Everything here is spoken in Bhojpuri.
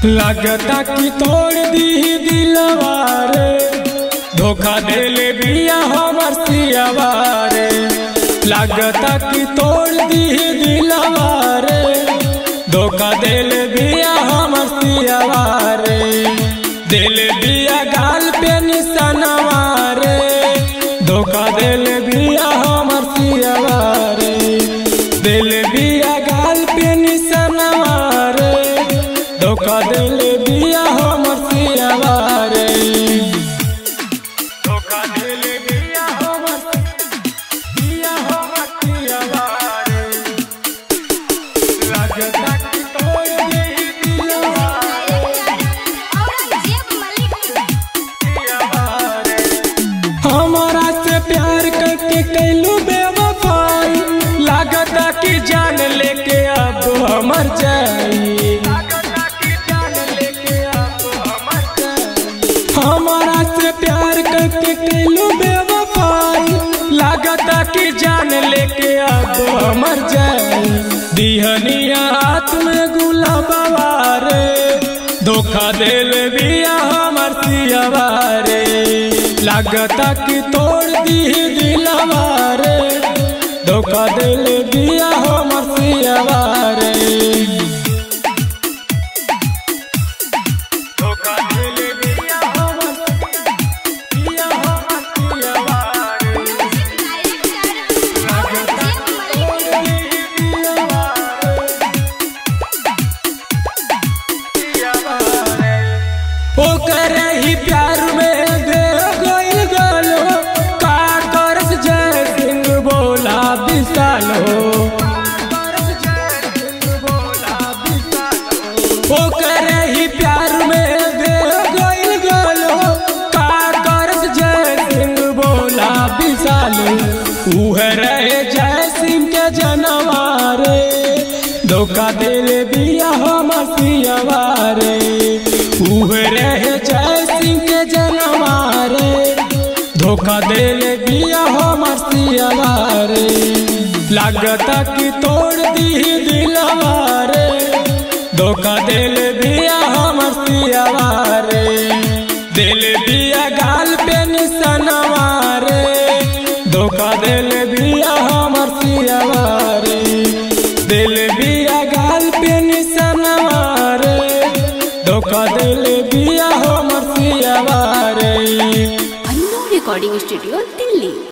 लगता कि तोड़ दी दिलवा रे, धोखा देले बिया हमर सियावा रे। लगता कि तोड़ दी दिलवा रे, धोखा देले बिया हमर सियावा रे। देले बिया गाल पे निशानवा रे, धोखा देले बिया हमर सियावा रे। देले बिया गाल पे निशानवा रे, धोखा देले बिया हमर सियावा रे। धोखा देले बिया हमर सियावा रे। लगता कि तोड़ दी दिलवा रे, हमारा से प्यार करके कैलू बेवफाई। लगता कि जान लेके अब हमर जाई। हमारा से प्यार करके कैलू बेवफाई। लगता कि जान लेके अब हमर जाई। दिहनिया हाथ में गुलाबवा रे, धोखा देल बिया हमर सियावा रे। लगता कि तोड़ दी दिलवा रे, धोखा देल बिया हमर सियावा रे। ओकर ही प्यार में दे गइल गलो, का करस जय सिंह बोला विशाल हो। ओकर ही प्यार में दे गइल गलो, का करस जय सिंह बोला विशाल। उह रहे जय सिंह के जनवा रे, धोखा देले बिया हमर सियावा रे। उह रहे जय सिंह के जनवा रे, धोखा देले बिया हमर सियावा रे। लगता कि तोड़ दी दिलवा रे, धोखा देले बिया हमर सियावा रे। देले बिया गाल पे निशानवा रे, धोखा देले बिया हमर सियावा रे। देले बिया गाल पे निशानवा रे, धोखा देले बिया हमर सियावा रे। Annu recording studio Delhi.